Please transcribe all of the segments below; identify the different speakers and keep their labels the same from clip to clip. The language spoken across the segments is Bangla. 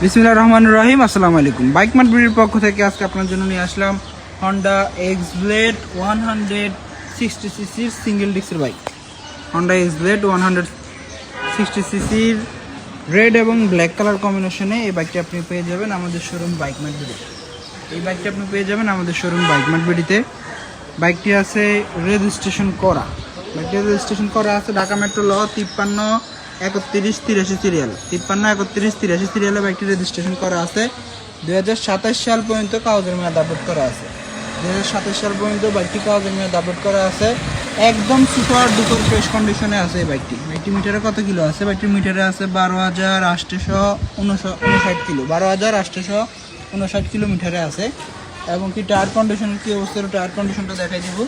Speaker 1: বিসমিল্লাহির রহমানির রহিম। আসসালামু আলাইকুম। বাইক মার্ট বিডির পক্ষ থেকে আজকে আপনার জন্য নিয়ে আসলাম হন্ডা এক্স ব্লেড 160 সিসির সিঙ্গেল ডিস্কের বাইক। হন্ডা এক্স ব্লেড 160 সিসির রেড এবং ব্ল্যাক কালার কম্বিনেশনে এই বাইকটি আপনি পেয়ে যাবেন আমাদের শোরুম বাইক মার্ট বিডিতে। বাইকটি আছে রেজিস্ট্রেশন করা। আছে ঢাকা মেট্রো ল 53-31-83 সিরিয়াল। 53-31-83 সিরিয়ালে বাইকটি রেজিস্ট্রেশন করা আছে। 2027 সাল পর্যন্ত কাগজের মেয়াদ আপডেট করা আছে। 2027 সাল পর্যন্ত বাইকটি কাগজের মেয়াদ আপডেট করা আছে। একদম সুপার ডুপার ফ্রেশ কন্ডিশনে আছে এই বাইকটি। মিটারে কত কিলো আছে? বাইকটির মিটারে আছে 12,859 কিলো। 12,859 কিলো মিটারে আছে। এবং কি টায়ার কন্ডিশনের কী অবস্থা? টায়ার কন্ডিশনটা দেখাই দিব।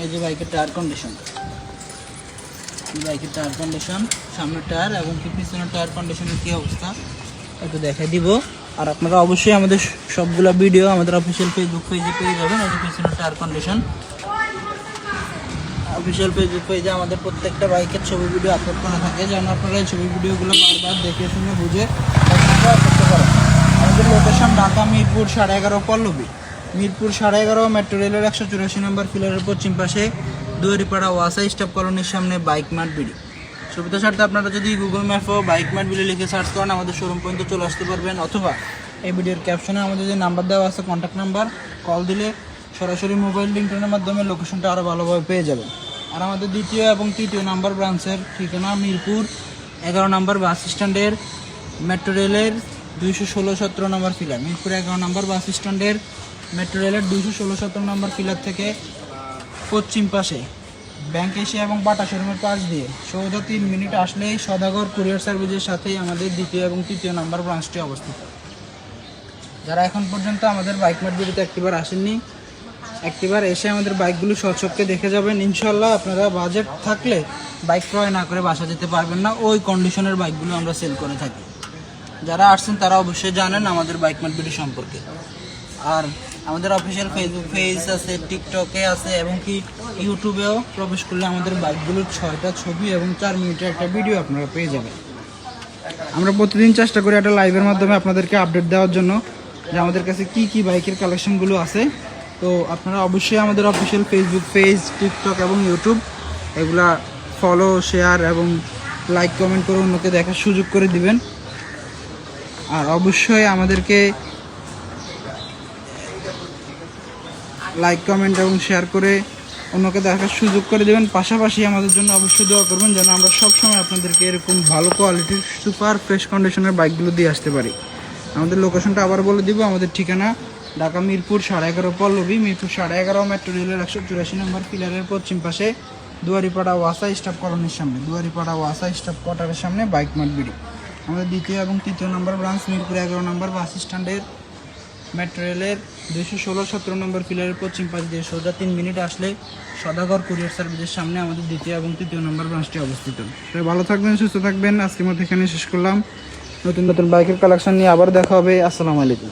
Speaker 1: এই যে বাইকের টায়ার কন্ডিশন, সামনের টায়ার এবং কি পিছনের টায়ার কন্ডিশনের কী অবস্থা একটু দেখাই দিব। আর আপনারা অবশ্যই আমাদের সবগুলো ভিডিও আমাদের অফিসিয়াল ফেসবুক পেজে পেয়ে যাবেন। এই যে পিছনের টায়ার কন্ডিশন, অফিসিয়াল ফেসবুক পেজে আমাদের প্রত্যেকটা বাইকের ছবি ভিডিও আপলোড করা থাকে, যেন আপনারা এই ছবি ভিডিওগুলো বারবার দেখে শুনে বুঝে করতে পারেন। আমাদের লোকেশন ঢাকা মিরপুর 11.5 পল্লবী। মিরপুর 11.5 মেট্রো রেলের 184 নম্বর পিলারের পশ্চিম পাশে দুয়ারিপাড়া ওয়াসা স্টাফ কলোনির সামনে বাইক মার্ট বিডি। সুবিধা স্বার্থে আপনারা যদি গুগল ম্যাপও বাইক মার্ট বিডি লিখে সার্চ করেন আমাদের শোরুম পর্যন্ত চলে আসতে পারবেন, অথবা এই ভিডিওর ক্যাপশনে আমাদের যে নাম্বার দেওয়া আছে কন্ট্যাক্ট নাম্বার, কল দিলে সরাসরি মোবাইল লিঙ্কনের মাধ্যমে লোকেশনটা আরও ভালোভাবে পেয়ে যাবেন। আর আমাদের দ্বিতীয় এবং তৃতীয় নাম্বার ব্রাঞ্চের ঠিকানা মিরপুর 11 নম্বর বাস স্ট্যান্ডের মেট্রো রেলের 216-17 নম্বর পিলার। মিরপুর 11 নম্বর বাস স্ট্যান্ডের মেট্রো রেলের 216-17 নম্বর পিলার থেকে পশ্চিম পাশে ব্যাংক এশিয়া এবং বাটা শোরুমের পাশ দিয়ে সোজা 3 মিনিট আসলেই সদাগর কুরিয়ার সার্ভিসের সাথেই আমাদের দ্বিতীয় এবং তৃতীয় নম্বর ব্রাঞ্চটি অবস্থিত। যারা এখন পর্যন্ত আমাদের বাইক মার্ট বিডিতে একটিবার আসেননি, একটিবার এসে আমাদের বাইকগুলো স্বচক্ষে দেখে যাবেন। ইনশাল্লাহ আপনারা বাজেট থাকলে বাইক ক্রয় না করে বাসা যেতে পারবেন না, ওই কন্ডিশনের বাইকগুলো আমরা সেল করে থাকি। যারা আসছেন তারা অবশ্যই জানেন আমাদের বাইক মার্ট বিডি সম্পর্কে। আর আমাদের অফিসিয়াল ফেসবুক পেজ আছে, টিকটকে আছে এবং কি ইউটিউবেও প্রবেশ করলে আমাদের বাইকগুলোর 6টা ছবি এবং 4 মিনিটের একটা ভিডিও আপনারা পেয়ে যাবেন। আমরা প্রতিদিন চেষ্টা করি একটা লাইভের মাধ্যমে আপনাদেরকে আপডেট দেওয়ার জন্য যে আমাদের কাছে কি বাইকের কালেকশনগুলো আছে। তো আপনারা অবশ্যই আমাদের অফিসিয়াল ফেসবুক পেজ, টিকটক এবং ইউটিউব এগুলা ফলো, শেয়ার এবং লাইক কমেন্ট করে অন্যকে দেখার সুযোগ করে দিবেন। আর অবশ্যই আমাদেরকে লাইক কমেন্ট এবং শেয়ার করে অন্যকে দেখার সুযোগ করে দেবেন। পাশাপাশি আমাদের জন্য অবশ্যই দোয়া করবেন যেন আমরা সবসময় আপনাদেরকে এরকম ভালো কোয়ালিটির সুপার ফ্রেশ কন্ডিশনের বাইকগুলো দিয়ে আসতে পারি। আমাদের লোকেশনটা আবার বলে দিব। আমাদের ঠিকানা ঢাকা মিরপুর 11.5 পল্লবী। মিরপুর 11.5 মেট্রো রেলের 184 নম্বর পিলারের পশ্চিম পাশে দুয়ারিপাড়া ওয়াসা স্টাফ কলোনির সামনে, দুয়ারিপাড়া ওয়াসা স্টাফ কোয়ার্টারের সামনে বাইক মার্ট বিডি। আমাদের দ্বিতীয় এবং তৃতীয় নম্বর ব্রাঞ্চ মিরপুর 11 নম্বর বাস স্ট্যান্ডের মেট্রো রেলের 216-17 নম্বর পিলারের পশ্চিম পাশ দিয়ে সোজা 3 মিনিট আসলে সদাগর কুরিয়ার সার্ভিসের সামনে আমাদের দ্বিতীয় এবং তৃতীয় নম্বর ব্রাঞ্চটি অবস্থিত। সবাই ভালো থাকবেন, সুস্থ থাকবেন। আজকের মতো এখানে শেষ করলাম। নতুন বাইকের কালেকশন নিয়ে আবার দেখা হবে। আসসালামু আলাইকুম।